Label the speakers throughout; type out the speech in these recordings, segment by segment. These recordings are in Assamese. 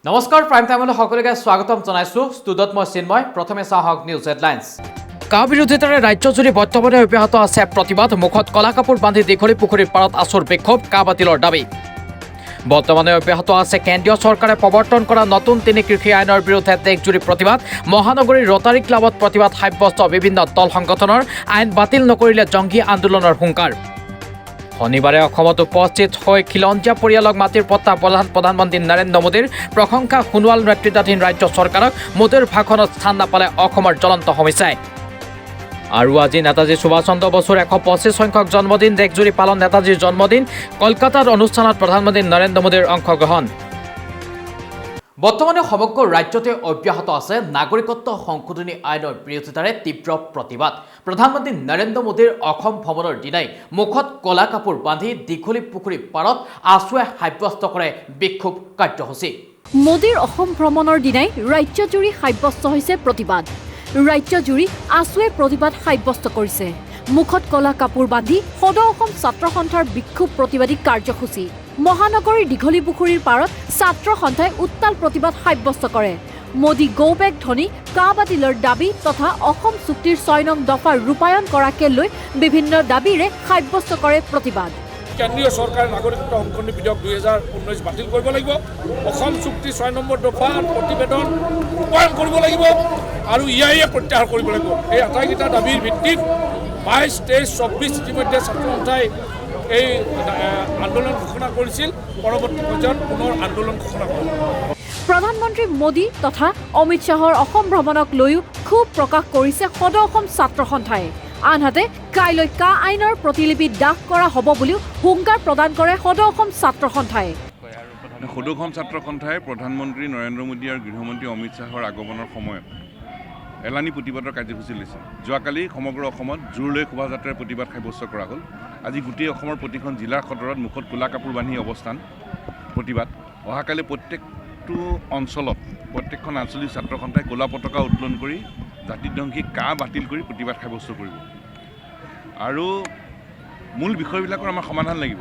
Speaker 1: নমস্কাৰ প্ৰাইম টাইমলৈ সকলোকে স্বাগতম জনাইছো ষ্টুডিঅ'ত মই চিন্ময় প্ৰথমে চাওক নিউজ হেডলাইন্স কা বিৰোধিতাৰে ৰাজ্যজুৰি বৰ্তমানে অব্যাহত আছে প্ৰতিবাদ মুখত কলা কাপোৰ বান্ধি দীঘলী পুখুৰীৰ পাৰত আছুৰ বিক্ষোভ কা বাতিলৰ দাবী বৰ্তমানে অব্যাহত আছে কেন্দ্ৰীয় চৰকাৰে প্ৰৱৰ্তন কৰা নতুন তিনি কৃষি আইনৰ বিৰুদ্ধে দেশজুৰি প্ৰতিবাদ মহানগৰীৰ ৰটাৰী ক্লাবত প্ৰতিবাদ সাব্যস্ত বিভিন্ন দল সংগঠনৰ আইন বাতিল নকৰিলে জংগী আন্দোলনৰ হুংকাৰ শনিবাৰে অসমত উপস্থিত হৈ খিলঞ্জীয়া পৰিয়ালক মাটিৰ পট্টা প্ৰধানমন্ত্ৰী নৰেন্দ্ৰ মোদীৰ প্ৰশংসা সোণোৱাল নেতৃত্বাধীন ৰাজ্য চৰকাৰক মোদীৰ ভাষণত স্থান নাপালে অসমৰ জ্বলন্ত সমস্যাই আৰু আজি নেতাজী সুভাষ চন্দ্ৰ বসুৰ 125 সংখ্যক জন্মদিন দেশজুৰি পালন নেতাজীৰ জন্মদিন কলকাতাৰ অনুষ্ঠানত প্ৰধানমন্ত্ৰী নৰেন্দ্ৰ মোদীৰ অংশগ্ৰহণ বৰ্তমানে সমগ্ৰ ৰাজ্যতে অব্যাহত আছে নাগৰিকত্ব সংশোধনী আইনৰ বিৰোধিতাৰে তীব্ৰ প্ৰতিবাদ প্ৰধানমন্ত্ৰী নৰেন্দ্ৰ মোদীৰ অসম ভ্ৰমণৰ দিনাই মুখত কলা কাপোৰ বান্ধি দীঘলী পুখুৰীৰ পাৰত আছুৱে সাব্যস্ত কৰে বিক্ষোভ কাৰ্যসূচী
Speaker 2: মোদীৰ অসম ভ্ৰমণৰ দিনাই ৰাজ্যজুৰি সাব্যস্ত হৈছে প্ৰতিবাদ ৰাজ্যজুৰি আছুৱে প্ৰতিবাদ সাব্যস্ত কৰিছে মুখত কলা কাপোৰ বান্ধি সদৌ অসম ছাত্ৰ সন্থাৰ বিক্ষোভ প্ৰতিবাদী কাৰ্যসূচী মহানগৰীৰ দীঘলী পুখুৰীৰ পাৰত ছাত্ৰ সন্থাই উত্তাল প্ৰতিবাদ সাব্যস্ত কৰে মোদী গো বেক ধ্বনি কা বাতিলৰ দাবী তথা অসম চুক্তিৰ 6 নং দফা ৰূপায়ণ কৰাকে লৈ বিভিন্ন দাবীৰে সাব্যস্ত কৰে প্ৰতিবাদ
Speaker 3: কেন্দ্ৰীয় চৰকাৰে নাগৰিকত্ব সংশোধনী বিধেয়ক 2019 বাতিল কৰিব লাগিব অসম চুক্তি 6 নম্বৰ দফাৰ প্ৰতিবেদন ৰূপায়ণ কৰিব লাগিব আৰু ইয়াৰে প্ৰত্যাহাৰ কৰিব লাগিব এই আটাইকেইটা দাবীৰ ভিত্তিত 22, 23, 24 ইতিমধ্যে ছাত্ৰ সন্থাই এই আন্দোলন ঘোষণা কৰিছিল পৰৱৰ্তী পৰ্যায়ত পুনৰ আন্দোলন ঘোষণা কৰা
Speaker 2: প্ৰধানমন্ত্ৰী মোদী তথা অমিত শ্বাহৰ অসম ভ্ৰমণক লৈও ক্ষোভ প্ৰকাশ কৰিছে সদৌ অসম ছাত্ৰ সন্থাই আনহাতে কাইলৈ কা আইনৰ প্ৰতিলিপি দাখ কৰা হ'ব বুলিও হুংকাৰ প্ৰদান কৰে সদৌ অসম ছাত্ৰ সন্থাই
Speaker 4: সদৌ অসম ছাত্ৰ সন্থাই প্ৰধানমন্ত্ৰী নৰেন্দ্ৰ মোদী আৰু গৃহমন্ত্ৰী অমিত শ্বাহৰ আগমনৰ সময়ত এলানি প্ৰতিবাদৰ কাৰ্যসূচী লৈছে যোৱাকালি সমগ্ৰ অসমত জোৰ লৈ শোভাযাত্ৰাৰ প্ৰতিবাদ সাব্যস্ত কৰা হ'ল আজি গোটেই অসমৰ প্ৰতিখন জিলাৰ সদৰত মুখত ক'লা কাপোৰ বান্ধি অৱস্থান প্ৰতিবাদ অহাকালি প্ৰত্যেকটো অঞ্চলত প্ৰত্যেকখন আঞ্চলিক ছাত্ৰ সন্থাই ক'লা পতাকা উত্তোলন কৰি জাতিধ্বংসী কা বাতিল কৰি প্ৰতিবাদ সাব্যস্ত কৰিব আৰু মূল বিষয়বিলাকৰ আমাৰ সমাধান লাগিব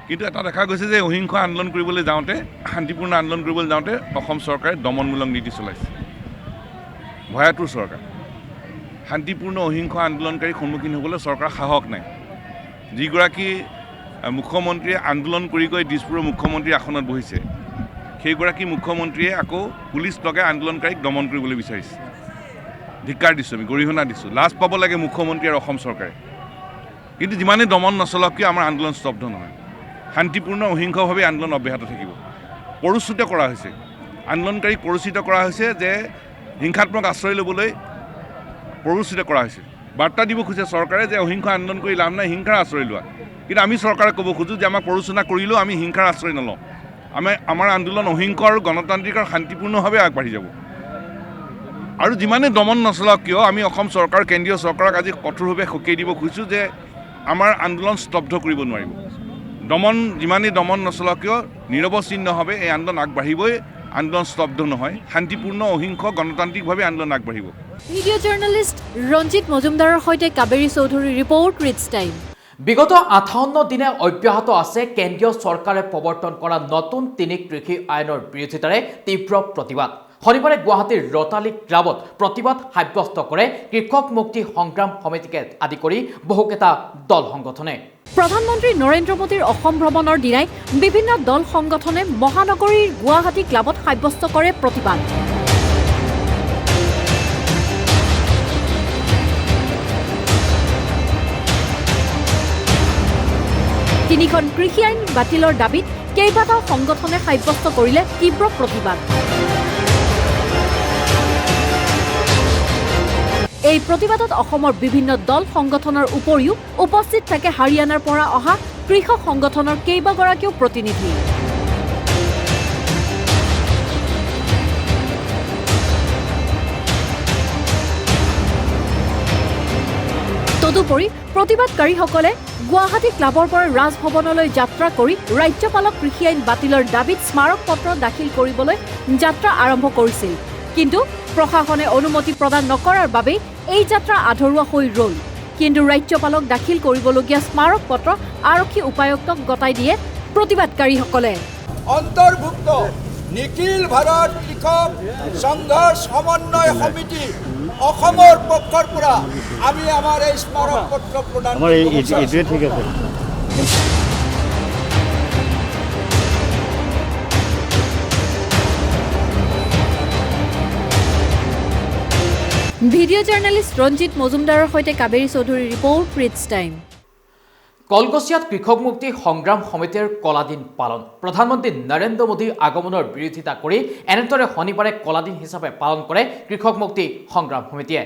Speaker 4: কিন্তু এটা দেখা গৈছে যে অহিংস আন্দোলন কৰিবলৈ যাওঁতে শান্তিপূৰ্ণ আন্দোলন কৰিবলৈ যাওঁতে অসম চৰকাৰে দমনমূলক নীতি চলাইছে ভয়াতুৰ চৰকাৰ শান্তিপূৰ্ণ অহিংস আন্দোলনকাৰীৰ সন্মুখীন হ'বলৈ চৰকাৰৰ সাহস নাই যিগৰাকী মুখ্যমন্ত্ৰীয়ে আন্দোলন কৰি গৈ দিছপুৰৰ মুখ্যমন্ত্ৰীৰ আসনত বহিছে সেইগৰাকী মুখ্যমন্ত্ৰীয়ে আকৌ পুলিচ লগাই আন্দোলনকাৰীক দমন কৰিবলৈ বিচাৰিছে ধিক্কাৰ দিছোঁ আমি গৰিহণা দিছোঁ লাজ পাব লাগে মুখ্যমন্ত্ৰী আৰু অসম চৰকাৰে কিন্তু যিমানেই দমন নচলক কিয় আমাৰ আন্দোলন স্তব্ধ নহয় শান্তিপূৰ্ণ অহিংসভাৱে আন্দোলন অব্যাহত থাকিব প্ৰৰোচিত কৰা হৈছে আন্দোলনকাৰীক প্ৰৰোচিত কৰা হৈছে যে হিংসাত্মক আশ্ৰয় ল'বলৈ প্ৰৰোচিত কৰা হৈছে বাৰ্তা দিব খোজে চৰকাৰে যে অহিংস আন্দোলন কৰি লাভ নাই হিংসাৰ আশ্ৰয় লোৱা কিন্তু আমি চৰকাৰক ক'ব খোজোঁ যে আমাক প্ৰৰোচনা কৰিলেও আমি হিংসাৰ আশ্ৰয় নলওঁ আমাৰ আন্দোলন অহিংস আৰু গণতান্ত্ৰিক আৰু শান্তিপূৰ্ণভাৱে আগবাঢ়ি যাব আৰু যিমানেই দমন নচলাওক কিয় আমি অসম চৰকাৰ কেন্দ্ৰীয় চৰকাৰক আজি কঠোৰভাৱে সকীয়াই দিব খুজিছোঁ যে আমাৰ আন্দোলন স্তব্ধ কৰিব নোৱাৰিব যিমানেই দমন নচলাওক কিয় নিৰৱচ্ছিন্নভাৱে এই আন্দোলন আগবাঢ়িবই আন্দোলন স্তব্ধ নহয় শান্তিপূৰ্ণ অহিংস গণতান্ত্ৰিকভাৱে আন্দোলন আগবাঢ়িব
Speaker 2: ভিডিঅ' জাৰ্নেলিষ্ট ৰঞ্জিত মজুমদাৰৰ সৈতে কাবেৰী চৌধুৰীৰ ৰিপৰ্ট ৰিটছ টাইম
Speaker 1: বিগত 58 দিনে অব্যাহত আছে কেন্দ্ৰীয় চৰকাৰে প্ৰৱৰ্তন কৰা নতুন তিনি কৃষি আইনৰ বিৰোধিতাৰে তীব্ৰ প্ৰতিবাদ শনিবাৰে গুৱাহাটীৰ ৰটালী ক্লাবত প্ৰতিবাদ সাব্যস্ত কৰে কৃষক মুক্তি সংগ্ৰাম সমিতিকে আদি কৰি বহুকেইটা দল সংগঠনে
Speaker 2: প্ৰধানমন্ত্ৰী নৰেন্দ্ৰ মোদীৰ অসম ভ্ৰমণৰ দিনাই বিভিন্ন দল সংগঠনে মহানগৰীৰ গুৱাহাটী ক্লাবত সাব্যস্ত কৰে প্ৰতিবাদ তিনিখন কৃষি আইন বাতিলৰ দাবীত কেইবাটাও সংগঠনে সাব্যস্ত কৰিলে তীব্ৰ প্ৰতিবাদ এই প্ৰতিবাদত অসমৰ বিভিন্ন দল সংগঠনৰ উপৰিও উপস্থিত থাকে হাৰিয়ানাৰ পৰা অহা কৃষক সংগঠনৰ কেইবাগৰাকীও প্ৰতিনিধি তদুপৰি প্ৰতিবাদকাৰীসকলে গুৱাহাটী ক্লাবৰ পৰা ৰাজভৱনলৈ যাত্ৰা কৰি ৰাজ্যপালক কৃষি আইন বাতিলৰ দাবীত স্মাৰক পত্ৰ দাখিল কৰিবলৈ যাত্ৰা আৰম্ভ কৰিছিল কিন্তু প্ৰশাসনে অনুমতি প্ৰদান নকৰাৰ বাবে এই যাত্ৰা আধৰুৱা হৈ ৰ'ল কিন্তু ৰাজ্যপালক দাখিল কৰিবলগীয়া স্মাৰক পত্ৰ আৰক্ষী উপায়ুক্তক গতাই দিয়ে প্ৰতিবাদকাৰীসকলে
Speaker 5: অন্তৰ্ভুক্ত নিখিল ভাৰত কৃষক সংঘৰ সমন্বয় সমিতি অসমৰ পক্ষৰ পৰা আমি আমাৰ এই স্মাৰক পত্ৰ প্ৰদান
Speaker 6: ঠিক আছে।
Speaker 2: ভিডিঅ' জাৰ্নেলিষ্ট ৰঞ্জিত মজুমদাৰৰ সৈতে কাবেৰী চৌধুৰীৰ ৰিপৰ্ট প্ৰিটছ টাইম।
Speaker 1: কলগছিয়াত কৃষক মুক্তি সংগ্ৰাম সমিতিৰ কলাদিন পালন। প্ৰধানমন্ত্ৰী নৰেন্দ্ৰ মোদীৰ আগমনৰ বিৰোধিতা কৰি এনেদৰে শনিবাৰে কলাদিন হিচাপে পালন কৰে কৃষক মুক্তি সংগ্ৰাম সমিতিয়ে।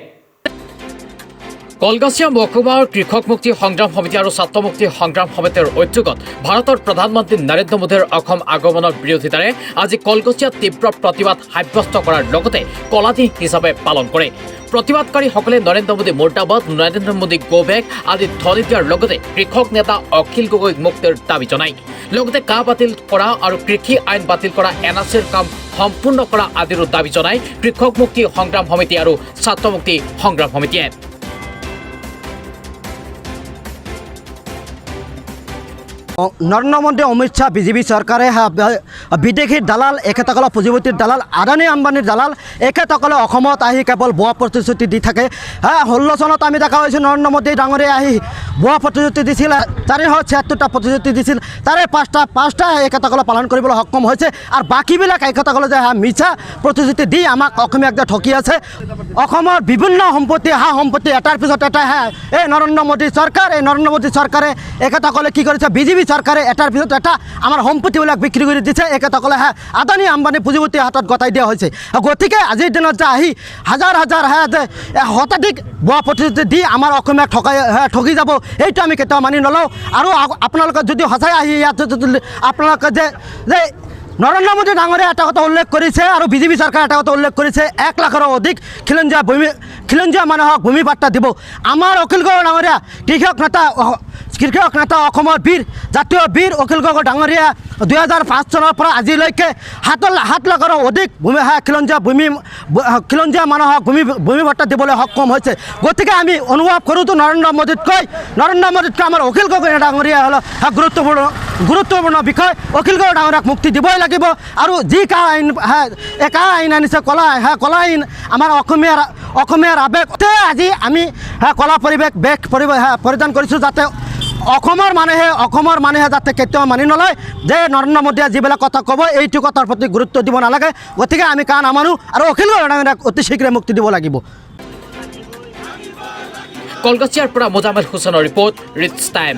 Speaker 1: কলগছিয়া মহকুমাৰ কৃষক মুক্তি সংগ্ৰাম সমিতি আৰু ছাত্ৰ মুক্তি সংগ্ৰাম সমিতিৰ উদ্যোগত ভাৰতৰ প্ৰধানমন্ত্ৰী নৰেন্দ্ৰ মোদীৰ অসম আগমনৰ বিৰোধিতাৰে আজি কলগছিয়াত তীব্ৰ প্ৰতিবাদ সাব্যস্ত কৰাৰ লগতে কলাদিন হিচাপে পালন কৰে। প্ৰতিবাদকাৰীসকলে নৰেন্দ্ৰ মোদী মুৰ্দাবাদ, নৰেন্দ্ৰ মোদী গো বেক আদি ধ্বনি দিয়াৰ লগতে কৃষক নেতা অখিল গগৈক মুক্তিৰ দাবী জনায়। লগতে কা বাতিল কৰা আৰু কৃষি আইন বাতিল কৰা NRCৰ কাম সম্পূৰ্ণ কৰা আদিৰো দাবী জনায় কৃষক মুক্তি সংগ্ৰাম সমিতি আৰু ছাত্ৰ মুক্তি সংগ্ৰাম সমিতিয়ে।
Speaker 6: নৰেন্দ্ৰ মোদী অমিত শ্বাহ বিজেপি চৰকাৰে বিদেশী দালাল এখেতসকলৰ পুঁজিপতিৰ দালাল আদানী আম্বানীৰ দালাল এখেতসকলে অসমত আহি কেৱল ভুৱা প্ৰতিশ্ৰুতি দি থাকে। 16 চনত আমি দেখা পাইছোঁ নৰেন্দ্ৰ মোদী ডাঙৰীয়াই আহি ভুৱা প্ৰতিশ্ৰুতি দিছিল, 476টা প্ৰতিশ্ৰুতি দিছিল, তাৰে পাঁচটা এখেতসকলে পালন কৰিবলৈ সক্ষম হৈছে আৰু বাকীবিলাক এখেতসকলে যে মিছা প্ৰতিশ্ৰুতি দি আমাক অসমীয়াক যে ঠকি আছে। অসমৰ বিভিন্ন সম্পত্তি সম্পত্তি এটাৰ পিছত এটা এই নৰেন্দ্ৰ মোদী চৰকাৰে এখেতসকলে কি কৰিছে, বিজেপি চৰকাৰে এটাৰ পিছত এটা আমাৰ সম্পত্তিবিলাক বিক্ৰী কৰি দিছে। এখেতসকলে আদানী আম্বানী পুঁজিপতিৰ হাতত গতাই দিয়া হৈছে। গতিকে আজিৰ দিনত যে আহি হাজাৰ যে শতাধিক ভুৱা প্ৰতিশ্ৰুতি দি আমাৰ অসমীয়াক ঠগি যাব, এইটো আমি কেতিয়াও মানি নলওঁ। আৰু আপোনালোকে যদি সঁচাই আহি ইয়াত আপোনালোকে যে নৰেন্দ্ৰ মোদী ডাঙৰীয়া এটা কথা উল্লেখ কৰিছে আৰু বিজেপি চৰকাৰে এটা কথা উল্লেখ কৰিছে, 1 লাখৰো অধিক খিলঞ্জীয়া মানুহক ভূমি পাট্টা দিব। আমাৰ অখিল গগৈ ডাঙৰীয়া কৃষক নেতা অসমৰ জাতীয় বীৰ অখিল গগৈ ডাঙৰীয়া 2005 চনৰ পৰা আজিলৈকে 7 লাখৰো অধিক খিলঞ্জীয়া মানুহক ভূমি পাট্টা দিবলৈ সক্ষম হৈছে। গতিকে আমি অনুভৱ কৰোঁতো নৰেন্দ্ৰ মোদীতকৈ আমাৰ অখিল গগৈ ডাঙৰীয়া হ'ল গুৰুত্বপূৰ্ণ বিষয়। অখিল গগৈ ডাঙৰীয়াক মুক্তি দিবই লাগিব। আৰু যি কা আইন আনিছে কলা আইন আমাৰ অসমীয়াৰ আৱেগ, আজি আমি কলা বেশ পৰিধান কৰিছোঁ যাতে অসমৰ মানুহে যাতে কেতিয়াও মানি নলয় যে নৰেন্দ্ৰ মোদীয়ে যিবিলাক কথা ক'ব এইটো কথাৰ প্ৰতি গুৰুত্ব দিব নালাগে। গতিকে আমি কা নামানো আৰু অখিল গগৈ ডাঙৰীয়াক অতি শীঘ্ৰে মুক্তি দিব লাগিব।
Speaker 1: কলগছিয়াৰ পৰা মোজাম্মেল হুছেইনৰ ৰিপৰ্ট, ৰিটছ টাইম।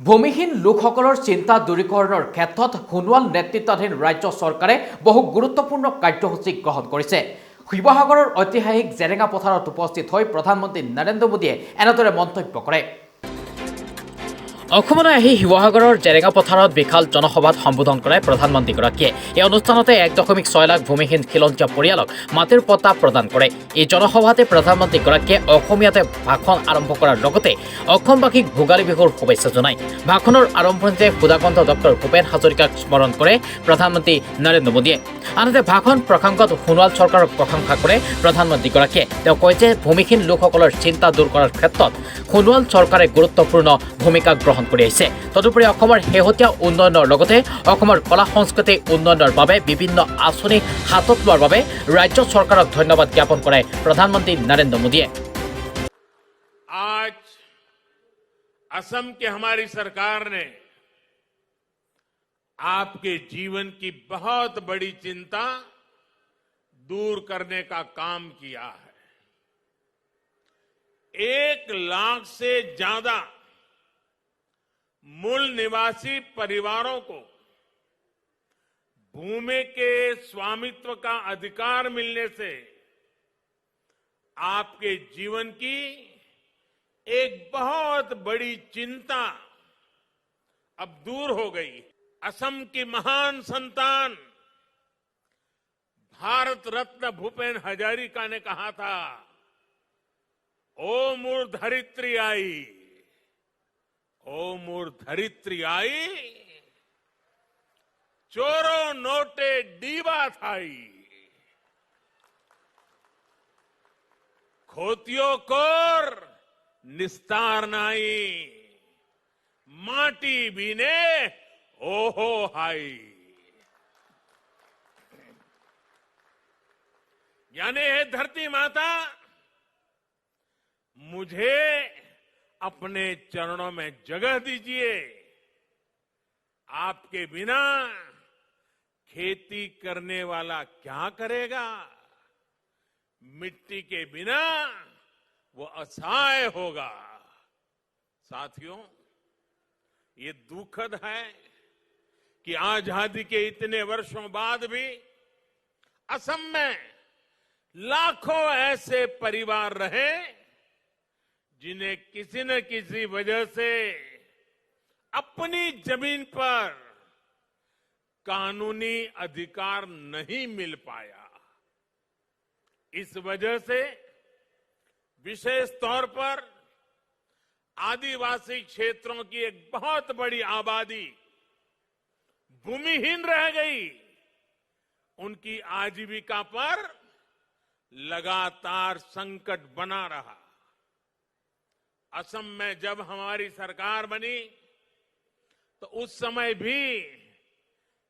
Speaker 1: ভূমিহীন লোকসকলৰ চিন্তা দূৰীকৰণৰ ক্ষেত্ৰত সোণোৱাল নেতৃত্বাধীন ৰাজ্য চৰকাৰে বহু গুৰুত্বপূৰ্ণ কাৰ্যসূচী গ্ৰহণ কৰিছে। শিৱসাগৰৰ ঐতিহাসিক জেৰেঙা পথাৰত উপস্থিত হৈ প্ৰধানমন্ত্ৰী নৰেন্দ্ৰ মোদীয়ে এনেদৰে মন্তব্য কৰে। অসমলৈ আহি শিৱসাগৰৰ জেৰেঙা পথাৰত বিশাল জনসভাত সম্বোধন কৰে প্ৰধানমন্ত্ৰীগৰাকীয়ে। এই অনুষ্ঠানতে 1.6 লাখ ভূমিহীন খিলঞ্জীয়া পৰিয়ালক মাটিৰ পট্টা প্ৰদান কৰে। এই জনসভাতে প্ৰধানমন্ত্ৰীগৰাকীয়ে অসমীয়াতে ভাষণ আৰম্ভ কৰাৰ লগতে অসমবাসীক ভোগালী বিহুৰ শুভেচ্ছা জনায়। ভাষণৰ আৰম্ভণিতে সুধাকণ্ঠ ডক্টৰ ভূপেন হাজৰিকাক স্মৰণ কৰে প্ৰধানমন্ত্ৰী নৰেন্দ্ৰ মোদীয়ে। আনহাতে ভাষণ প্ৰসংগত সোণোৱাল চৰকাৰক প্ৰশংসা কৰে প্ৰধানমন্ত্ৰীগৰাকীয়ে। তেওঁ কয় যে ভূমিহীন লোকসকলৰ চিন্তা দূৰ কৰাৰ ক্ষেত্ৰত সোণোৱাল চৰকাৰে গুৰুত্বপূৰ্ণ ভূমিকা গ্ৰহণ কৰি আহিছে। তদুপৰি অসমৰ শেহতীয়া উন্নয়নৰ লগতে অসমৰ কলা সংস্কৃতি উন্নয়নৰ বাবে বিভিন্ন আঁচনি হাতত লোৱাৰ বাবে ৰাজ্য চৰকাৰক ধন্যবাদ জ্ঞাপন কৰে প্ৰধানমন্ত্ৰী নৰেন্দ্ৰ মোদীয়ে।
Speaker 7: आज असम की हमारी सरकार ने आपके जीवन की बहुत बड़ी चिंता दूर करने का काम किया है। 1 लाख से ज्यादा मूल निवासी परिवारों को भूमि के स्वामित्व का अधिकार मिलने से आपके जीवन की एक बहुत बड़ी चिंता अब दूर हो गई। असम की महान संतान भारत रत्न भूपेन हजारिका ने कहा था, ओ मोर धरित्री आई, ओ मोर धरित्री आई, चोरो नोटे डीबा थाई, खोतियो कोर निस्तार नाई, माटी बीने ओहो हाई। यानी हे धरती माता, मुझे अपने चरणों में जगह दीजिए। आपके बिना खेती करने वाला क्या करेगा? मिट्टी के बिना वो असहाय होगा। साथियों, ये दुखद है कि आजादी के इतने वर्षों बाद भी असम में लाखों ऐसे परिवार रहे जिन्हें किसी न किसी वजह से अपनी जमीन पर कानूनी अधिकार नहीं मिल पाया। इस वजह से विशेष तौर पर आदिवासी क्षेत्रों की एक बहुत बड़ी आबादी भूमिहीन रह गई। उनकी आजीविका पर लगातार संकट बना रहा। असम में जब हमारी सरकार बनी तो उस समय भी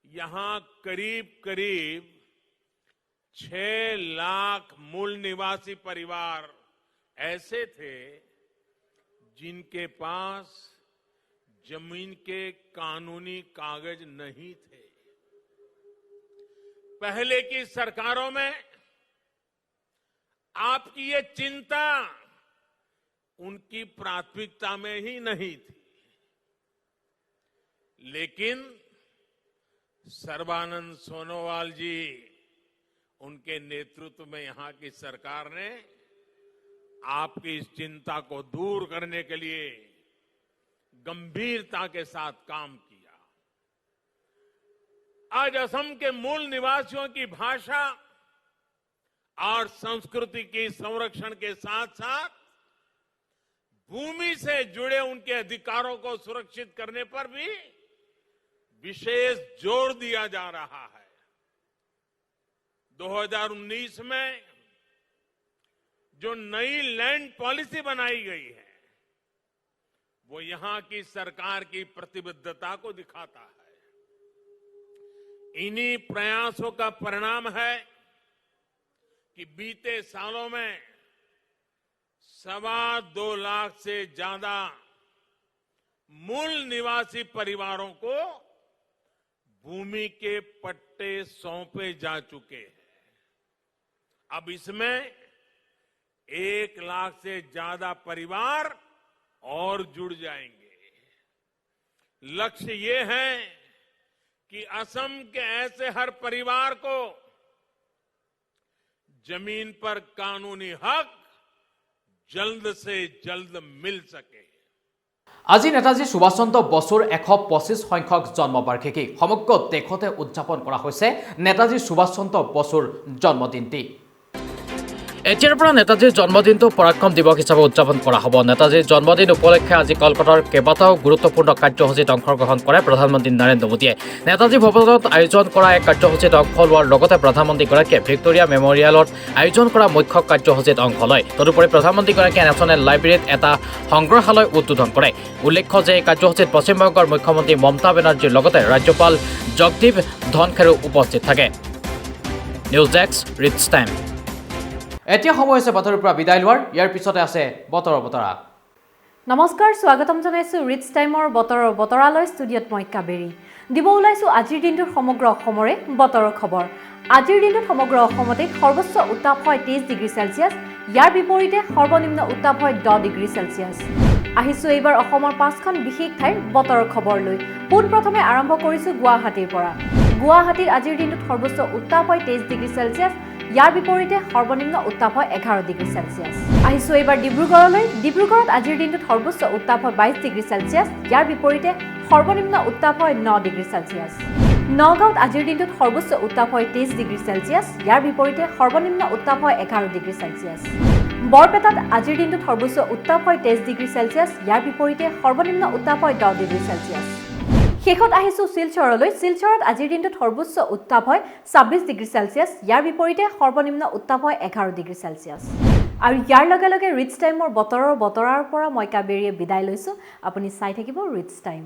Speaker 7: यहां करीब करीब 6 लाख मूल निवासी परिवार ऐसे थे जिनके पास जमीन के कानूनी कागज नहीं थे। पहले की सरकारों में आपकी ये चिंता उनकी प्राथमिकता में ही नहीं थी, लेकिन सर्बानंद सोनोवाल जी, उनके नेतृत्व में यहां की सरकार ने आपकी इस चिंता को दूर करने के लिए गंभीरता के साथ काम किया। आज असम के मूल निवासियों की भाषा और संस्कृति की संरक्षण के साथ साथ भूमि से जुड़े उनके अधिकारों को सुरक्षित करने पर भी विशेष जोर दिया जा रहा है। 2019 में जो नई लैंड पॉलिसी बनाई गई है, वो यहां की सरकार की प्रतिबद्धता को दिखाता है। इन्हीं प्रयासों का परिणाम है कि बीते सालों में 2.25 लाख से ज्यादा मूल निवासी परिवारों को भूमि के पट्टे सौंपे जा चुके हैं। अब इसमें 1 लाख से ज्यादा परिवार और जुड़ जाएंगे। लक्ष्य ये है कि असम के ऐसे हर परिवार को जमीन पर कानूनी हक जल्द से जल्द मिल सके।
Speaker 1: আজি নেতাজী সুভাষ চন্দ্ৰ বসুৰ 125 সংখ্যক জন্মবাৰ্ষিকী সমগ্ৰ দেশতে উদযাপন কৰা হৈছে নেতাজী সুভাষ চন্দ্ৰ বসুৰ জন্মদিনটি। এতিয়াৰ পৰা নেতাজীৰ জন্মদিনটো পৰাক্ৰম দিৱস হিচাপে উদযাপন কৰা হ'ব। নেতাজীৰ জন্মদিন উপলক্ষে আজি কলকাতাৰ কেইবাটাও গুৰুত্বপূৰ্ণ কাৰ্যসূচীত অংশগ্ৰহণ কৰে প্ৰধানমন্ত্ৰী নৰেন্দ্ৰ মোদীয়ে। নেতাজী ভৱনত আয়োজন কৰা এক কাৰ্যসূচীত অংশ লোৱাৰ লগতে প্ৰধানমন্ত্ৰীগৰাকীয়ে ভিক্টোৰিয়া মেমৰিয়েলত আয়োজন কৰা মুখ্য কাৰ্যসূচীত অংশ লয়। তদুপৰি প্ৰধানমন্ত্ৰীগৰাকীয়ে নেশ্যনেল লাইব্ৰেৰীত এটা সংগ্ৰহালয় উদ্বোধন কৰে। উল্লেখ্য যে এই কাৰ্যসূচীত পশ্চিমবংগৰ মুখ্যমন্ত্ৰী মমতা বেনাৰ্জীৰ লগতে ৰাজ্যপাল জগদীপ ধনখেৰো উপস্থিত থাকে। News desk ৰিটছ time. এতিয়া সময় হৈছে বতৰৰ পৰা বিদায় লোৱাৰ। ইয়াৰ পিছতে আছে বতৰৰ বতৰা।
Speaker 2: নমস্কাৰ, স্বাগতম জনাইছোঁ ৰিটছ টাইমৰ বতৰৰ বতৰালৈ। ষ্টুডিঅ'ত মই কাবেৰী দিব ওলাইছোঁ আজিৰ দিনটোৰ সমগ্ৰ অসমৰে বতৰৰ খবৰ। আজিৰ দিনটোত সমগ্ৰ অসমতে সৰ্বোচ্চ উত্তাপ হয় 23 ডিগ্ৰী চেলছিয়াছ। ইয়াৰ বিপৰীতে সৰ্বনিম্ন উত্তাপ হয় 10 ডিগ্ৰী চেলছিয়াছ। আহিছোঁ এইবাৰ অসমৰ 5খন বিশেষ ঠাইৰ বতৰৰ খবৰ লৈ। পোনপ্ৰথমে আৰম্ভ কৰিছোঁ গুৱাহাটীৰ পৰা। গুৱাহাটীত আজিৰ দিনটোত সৰ্বোচ্চ উত্তাপ হয় 23 ডিগ্ৰী চেলছিয়াছ। ইয়াৰ বিপৰীতে সৰ্বনিম্ন উত্তাপ হয় 11 ডিগ্ৰী চেলছিয়াছ। আহিছোঁ এইবাৰ ডিব্ৰুগড়লৈ। ডিব্ৰুগড়ত আজিৰ দিনটোত সৰ্বোচ্চ উত্তাপ হয় 22 ডিগ্ৰী চেলছিয়াছ। ইয়াৰ বিপৰীতে সৰ্বনিম্ন উত্তাপ হয় 9 ডিগ্ৰী চেলছিয়াছ। নগাঁৱত আজিৰ দিনটোত সৰ্বোচ্চ উত্তাপ হয় 23 ডিগ্ৰী চেলছিয়াছ। ইয়াৰ বিপৰীতে সৰ্বনিম্ন উত্তাপ হয় 11 ডিগ্ৰী চেলছিয়াছ। বৰপেটাত আজিৰ দিনটোত সৰ্বোচ্চ উত্তাপ হয় 23 ডিগ্ৰী চেলছিয়াছ। ইয়াৰ বিপৰীতে সৰ্বনিম্ন উত্তাপ হয় 10 ডিগ্ৰী চেলছিয়াছ। শেষত আহিছোঁ শিলচৰলৈ। শিলচৰত আজিৰ দিনটোত সৰ্বোচ্চ উত্তাপ হয় 26 ডিগ্ৰী চেলছিয়াছ। ইয়াৰ বিপৰীতে সৰ্বনিম্ন উত্তাপ হয় 11 ডিগ্ৰী চেলছিয়াছ। আৰু ইয়াৰ লগে লগে ৰিটছ টাইমৰ বতৰৰ বতৰাৰ পৰা মই কাবেৰীয়ে বিদায় লৈছোঁ। আপুনি চাই থাকিব ৰিটছ টাইম।